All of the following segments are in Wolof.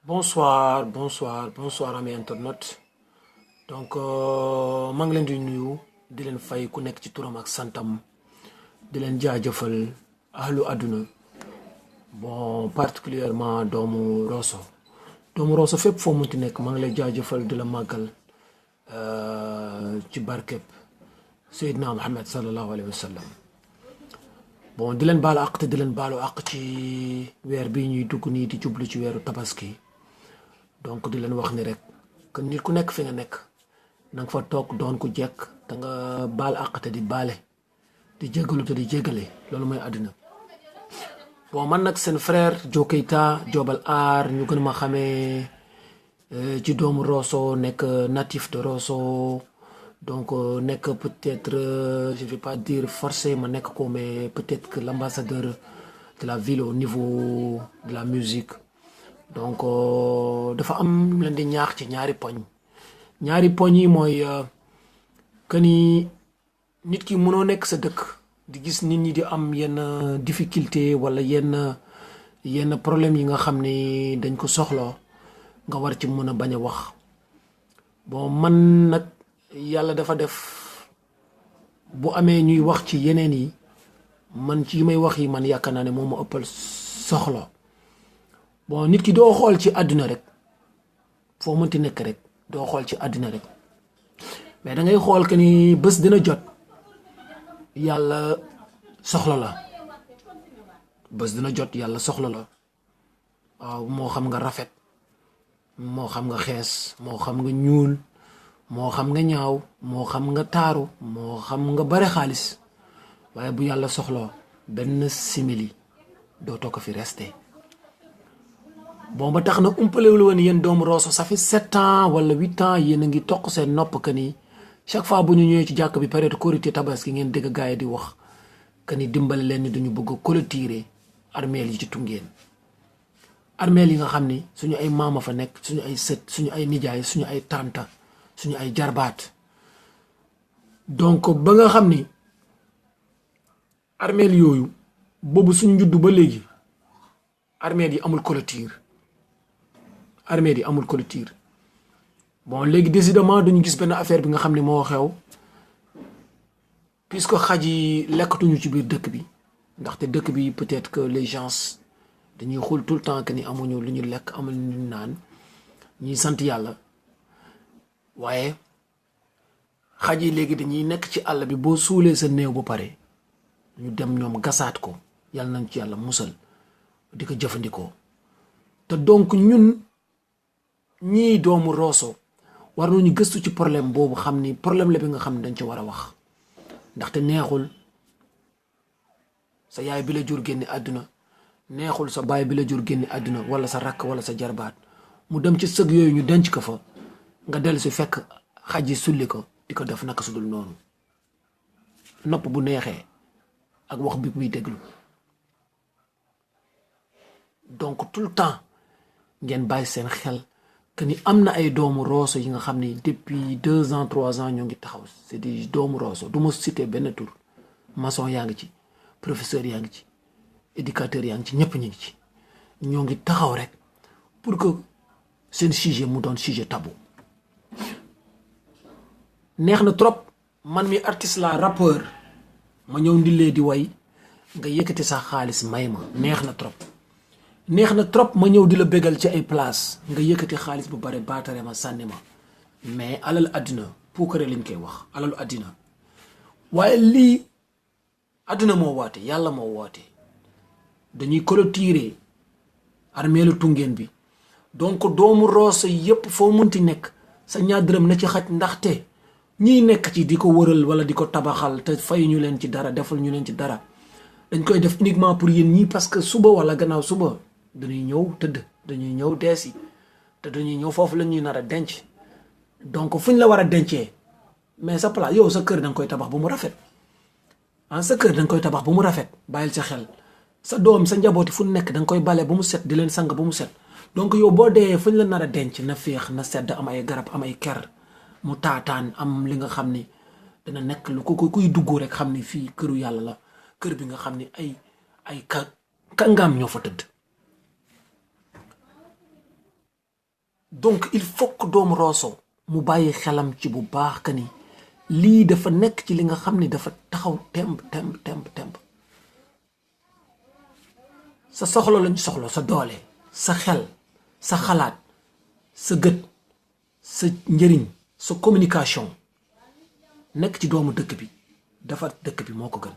Bonsoir amis internautes. Donc maa ngi leen di nuyu di leen fay ku nekk ci turam ak santam di leen jaajëfal ahlu àdduna bon particulièrement doomu Rosso fépp foo munti nekk maa ngi lay jaajëfal di la màggal ci barkeb Seydina Muhammad sallallahu alayhi wa sallam. Bon di leen baalu àq te di leen baalu àq ci weer bii ñuy dugg nii di jublu ci weeru tabaski. Donc di leen wax ni rek que nit ku nekk fi nga nekk na nga fa toog doon ku jekk te nga baal àq te di baale di jégalu te di jégale loolu mooy àddina. Bon man nag seen frère Dio Keita Jobal Art ñu gën ma xamee ci doomu Rosso nekk natif de Rosso donc nekk peut-être je vais pas dire forcé ma nekk ko mais peut-être que l'ambassadeur de la ville au niveau de la musique. Donc dafa am leen di ñaax ci ñaari poñ yi mooy que ni nit ki mënoo nekk sa dëkk di gis nit ñi di am yenn difficulté wala yenn problème yi nga xam ni dañ ko soxla nga war ci mën a bañ a wax. Bon man nag yàlla dafa def bu amee ñuy wax ci yeneen yi man ci may wax yi man yaakaar naa ne moom ma ëppal soxla. Bon nit ki doo xool ci àdduna rek foo mënti nekk rek doo xool ci àdduna rek mais da ngay xool que ni bés dina jot yàlla soxla la bés dina jot yàlla soxla la waaw moo xam nga rafet moo xam nga xees moo xam nga ñuul moo xam nga ñaaw moo xam nga taaru moo xam nga bare xaalis waaye bu yàlla soxla benn simili dootoo ko fi resté. Bon ba tax na umpalewul woon yéen doomu Rosso ça fait 7 ans wala 8 ans yéen a ngi toq seen nopp que ni chaque fois bu ñu ñëwee ci jàkk bi période Korité Tabaski ngeen dégg gars yi di wax que ni dimbali leen ni duñu bëgg a clôturer armeel yi ci Tungeen. Armeel yi nga xam ni suñu ay maama fa nekk suñu ay sët suñu ay nijaay suñu ay tanta suñu ay jarbaat donc ba nga xam ni armeel yooyu boobu suñu juddu ba léegi armeel yi amul clôture. Armée yi amul clôture bon léegi décidément duñu gis benn affaire bi nga xam ne moo xew puisque xaj yi lekkatuñu ci biir dëkk bi ndaxte dëkk bi peut-être que les gens dañuy xul tout le temps que ni amuñu lu ñu lekk amuñu lu ñu naan ñuy sant yàlla waaye xaj yi léegi dañuy nekk ci àll bi boo suulee sa néew ba pare ñu dem ñoom gasaat ko yàlla nañ ci yàlla musal di ko jëfandikoo te donc ñun ñii doomu Rosso war nañu gëstu ci problème boobu xam ni problème la bi nga xam ne dañ ci war a wax ndaxte neexul sa yaay bi la jur génne àdduna neexul sa baay bi la jur génne àdduna wala sa rakk wala sa jarbaat mu dem ci sëg yooyu ñu denc ko fa nga dellu si fekk xaj yi sulli ko di ko def naka su dul noonu nopp bu neexee ak wax bi muy déglu donc tout le temps ngeen bàyyi seen xel que ni am na ay doomu Rosso yi nga xam ni depuis 2 ans 3 ans ñoo ngi taxaw c'est des doomu Rosso du ma citer benn tur maçon yaa ngi ci professeur yaa ngi ci éducateur yaa ngi ci ñëpp ñu ngi ci ñoo ngi taxaw rek pour que seen sujet mu doon sujet tabou. neex na trop man mi artiste la rappeur ma ñëw ndillee di way nga yëkkati sa xaalis may ma neex na trop ma ñëw di la bégal ci ay place nga yëkkati xaalis bu bare baatare ma sànni ma mais alal àddina puukare lañ koy wax alalu àddina waaye lii àddina moo woote yàlla moo woote dañuy clôturer armeelu Tungeen bi donc doomu Rosso yépp foo munti nekk sa ñaar dërëm na ci xaj ndaxte ñiy nekk ci di ko wëral wala di ko tabaxal te fay ñu leen ci dara defal ñu leen ci dara dañ koy def uniquement pour yéen ñii parce que suba wala gannaaw suba dañuy ñëw tëdd dañuy ñëw deesi te dañuy ñëw foofu la ñuy nar a denc donc fuñ la war a dencee mais sa place yow sa kër da nga koy tabax bu mu rafet sa kër da nga koy tabax bu mu rafet bàyyil sa xel sa doom sa njabooti fu nekk da nga koy bale bu mu set di leen sang bu mu set donc yow boo dee fuñ la nar a denc na féex na sedd am ay garab am ay ker mu taataan am li nga xam ni dana nekk lu ko kuy dugg rek xam ni fii këru yàlla la kër bi nga xam ni ay kàngaam ñoo fa tëdd donc il faut que doomu Rosso mu bàyyi xelam ci bu baax que ni lii dafa nekk ci li nga xam ni dafa taxaw temb sa soxla lañ soxla sa doole sa xel sa xalaat sa gët sa njëriñ sa communication nekk ci doomu dëkk bi defar dëkk bi moo ko gën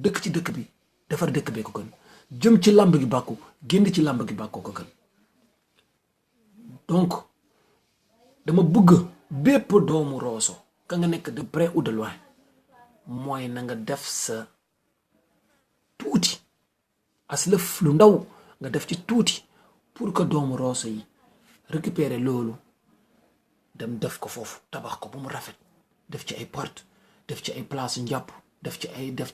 dëkk ci dëkk bi defar dëkk bee ko gën jëm ci làmb gi bàkku génn ci làmb gi bàkku ko gën donc dama bëgg bépp doomu Rosso ka nga nekk de près ou de loin mooy na nga def sa tuuti as lëf lu ndaw nga def ci tuuti pour que doomu Rosso yi récupérer loolu dem def ko foofu tabax ko bu mu rafet def ci ay porte def ci ay place njàpp def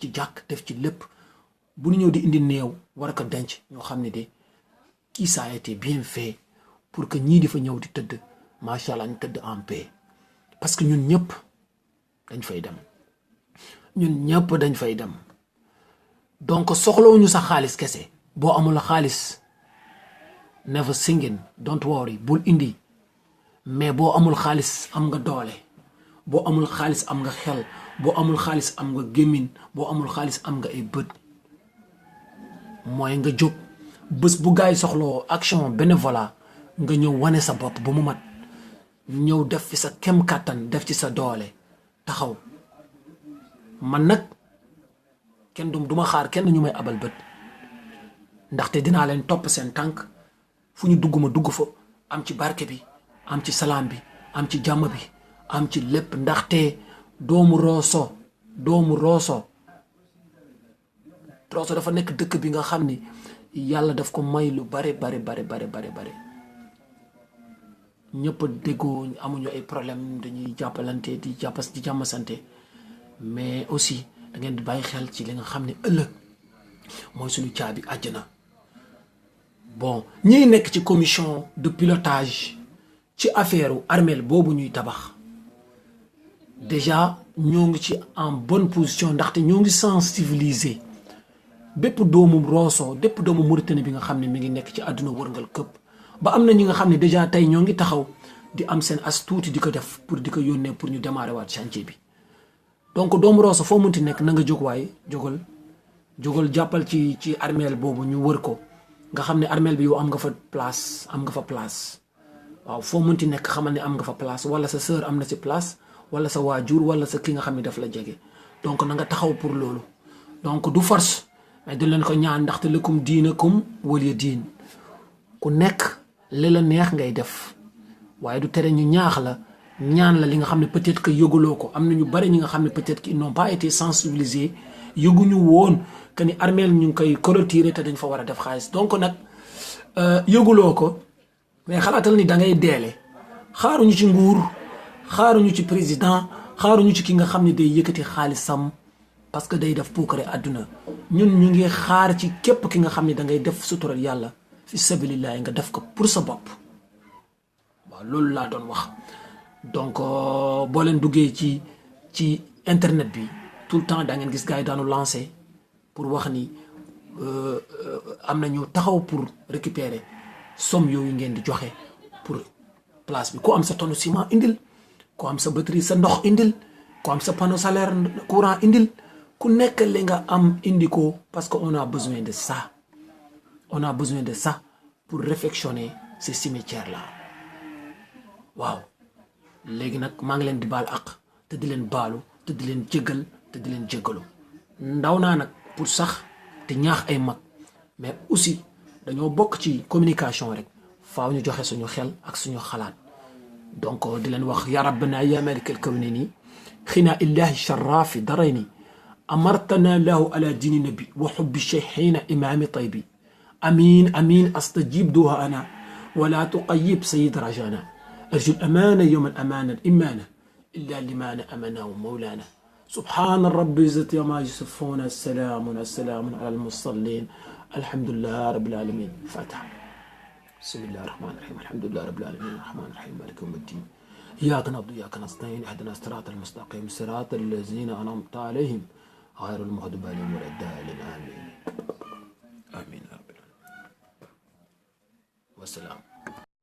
ci jàkk def ci lépp bu ñu ñëw di indi néew war a ko denc ñoo xam ne de kii ça a été bien fait pour que ñii di fa ñëw di tëdd macha allah ñu tëdd en paix parce que ñun ñëpp dañ fay dem donc soxlawuñu sa xaalis kese boo amul xaalis never singing don't worry bul indi mais boo amul xaalis am nga doole boo amul xaalis am nga xel boo amul xaalis am nga gémmiñ boo amul xaalis am nga ay bët mooy nga jóg bés bu gaay soxloo action bénévolat nga ñëw wane sa bopp ba mu mat ñëw def fi sa kem kàttan def ci sa doole taxaw man nag kenn duma xaar kenn ñu may abal bët ndaxte dinaa leen topp seen tànk fu ñu dugg ma dugg fa am ci barke bi am ci salaam bi am ci jàmm bi am ci lépp ndaxte doomu Rosso dafa nekk dëkk bi nga xam ni yàlla daf ko may lu bare ñëpp déggoo amuñu ay problème dañuy jàppalante di jàmm sante mais aussi da ngeen di bàyyi xel ci li nga xam ne ëllëg mooy suñu caabi àjjana bon ñiy nekk ci commission de pilotage ci affaire armeel boobu ñuy tabax déjà ñoo ngi ci en bonne position ndaxte ñoo ngi sensibiliser bépp doomu Rosso bépp doomu Mauritanie bi nga xam ne mi ngi nekk ci àdduna wërngal këpp ba am na ñi nga xam ne déjà tey ñoo ngi taxaw di am seen as tuuti di ko def pour di ko yónnee pour ñu démarrer waat chantier bi donc doomu Rosso foo mënti nekk na nga jóg waaye jógal jàppal ci armeel boobu ñu wër ko nga xam ne armeel bi yow am nga fa place waaw foo mënti nekk xamal ne am nga fa place wala sa sœur am na si place wala sa waajur wala sa ki nga xam ne daf la jege donc na nga taxaw pour loolu donc du force mais du leen ko ñaan ndaxte lakum diinakum waliya diin ku nekk li la neex ngay def waaye du tere ñu ñaax la ñaan la li nga xam ne peut-être que yëguloo ko am na ñu bari ñi nga xam ne peut-être qu'ils n'ont pas été sensibilisés yëguñu woon que ni armeel ñu ngi koy clôturer te dañ fa war a def xaalis donc nag yëguloo ko mais xalaatal ni da ngay deele xaaruñu ci nguur xaaruñu ci président xaaruñu ci ki nga xam ne day yëkkati xaalisam parce que day def puukare àdduna ñun ñu ngi xaar ci képp ki nga xam ne da ngay def sutural yàlla fi sabilillahi nga def ko pour sa bopp waaw loolu laa doon wax donc boo leen duggee ci internet bi tout le temps da ngeen gis gars yi daanu lancé pour wax ni am na ñu taxaw pour récupérer somme yooyu ngeen di joxe pour place bi ku am sa tonne ciment indil ku am sa batterie sa ndox indil ku am sa panneau solaire courant indil ku nekk li nga am indi ko parce que on a besoin de ça pour réfectionner ces cimetières là waaw léegi nag maa ngi leen di baal àq te di leen baalu te di leen jéggal te di leen jéggalu ndaw naa nag pour sax te ñaax ay mag mais aussi dañoo bokk ci communication rek faaw ñu joxe suñu xel ak suñu xalaat donc di leen wax ya rabbana ya malikal kawnini xina illahi sharrafi darayni amartana lahu ala dini nabi wa xubbi cheikhina imami taybi amin astajib duhaana wala tuqayib sayid rajana arju amana yowma amana imana illa limana amana wa mawlana subhana rabbi izzati ma yasifuna salamun ala almursalin alhamdulillah rabbil alamin fatiha bismillahi rahmani rahim alhamdulillahi rabbil alamin arrahmani rahim maliki yawmiddin iyyaka na'budu wa iyyaka nasta'in ihdina siratal mustaqim siratal ladzina an'amta alayhim ghayril maghdubi alayhim waladdallin amin ya rabbil alamin wa salam